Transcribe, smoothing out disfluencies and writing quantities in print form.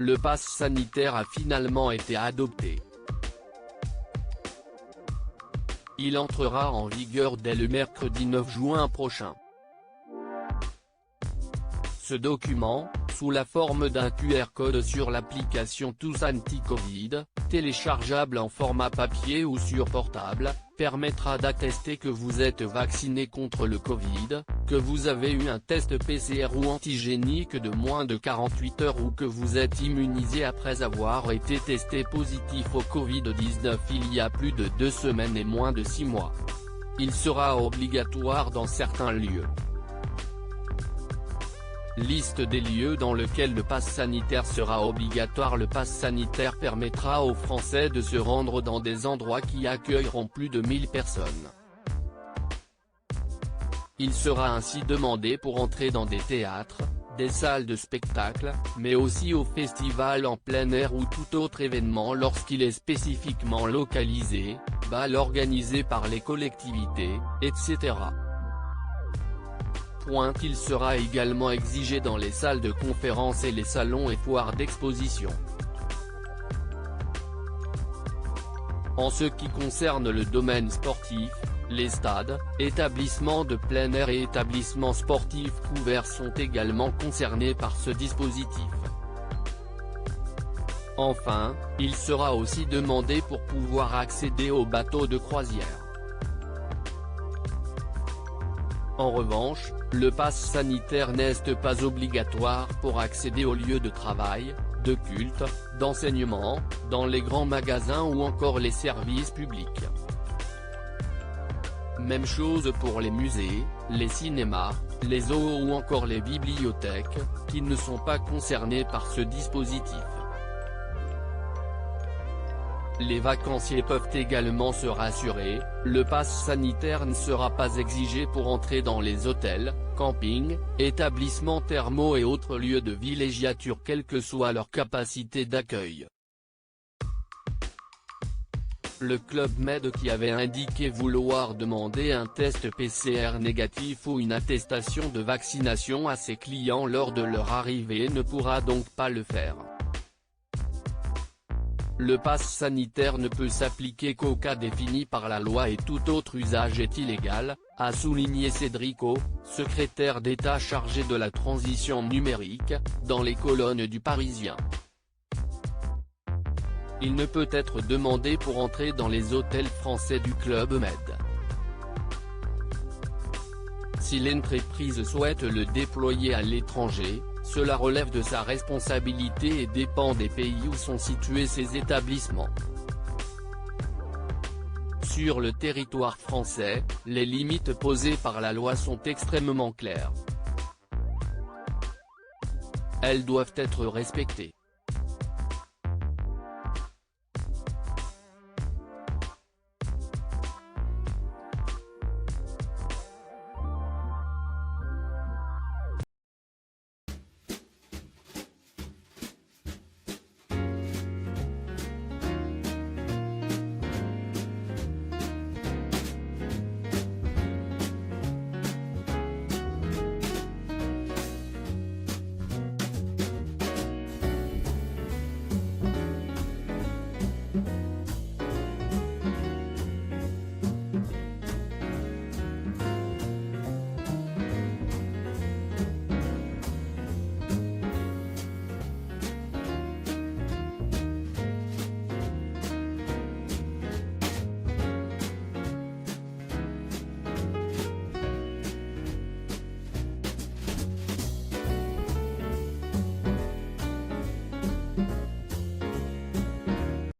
le pass sanitaire a finalement été adopté. Il entrera en vigueur dès le mercredi 9 juin prochain. Ce document, sous la forme d'un QR code sur l'application Tous Anti-Covid, téléchargeable en format papier ou sur portable, permettra d'attester que vous êtes vacciné contre le Covid, que vous avez eu un test PCR ou antigénique de moins de 48 heures ou que vous êtes immunisé après avoir été testé positif au Covid-19 il y a plus de 2 semaines et moins de 6 mois. Il sera obligatoire dans certains lieux. Liste des lieux dans lesquels le pass sanitaire sera obligatoire. Le pass sanitaire permettra aux Français de se rendre dans des endroits qui accueilleront plus de 1000 personnes. Il sera ainsi demandé pour entrer dans des théâtres, des salles de spectacle, mais aussi aux festivals en plein air ou tout autre événement lorsqu'il est spécifiquement localisé, bal organisé par les collectivités, etc. Il sera également exigé dans les salles de conférences et les salons et foires d'exposition. En ce qui concerne le domaine sportif, les stades, établissements de plein air et établissements sportifs couverts sont également concernés par ce dispositif. Enfin, il sera aussi demandé pour pouvoir accéder aux bateaux de croisière. En revanche, le pass sanitaire n'est pas obligatoire pour accéder aux lieux de travail, de culte, d'enseignement, dans les grands magasins ou encore les services publics. Même chose pour les musées, les cinémas, les zoos ou encore les bibliothèques, qui ne sont pas concernés par ce dispositif. Les vacanciers peuvent également se rassurer, le pass sanitaire ne sera pas exigé pour entrer dans les hôtels, campings, établissements thermaux et autres lieux de villégiature quelle que soit leur capacité d'accueil. Le Club Med qui avait indiqué vouloir demander un test PCR négatif ou une attestation de vaccination à ses clients lors de leur arrivée ne pourra donc pas le faire. Le pass sanitaire ne peut s'appliquer qu'aux cas définis par la loi et tout autre usage est illégal, a souligné Cédric O, secrétaire d'État chargé de la transition numérique, dans les colonnes du Parisien. Il ne peut être demandé pour entrer dans les hôtels français du Club Med. Si l'entreprise souhaite le déployer à l'étranger, cela relève de sa responsabilité et dépend des pays où sont situés ces établissements. Sur le territoire français, les limites posées par la loi sont extrêmement claires. Elles doivent être respectées.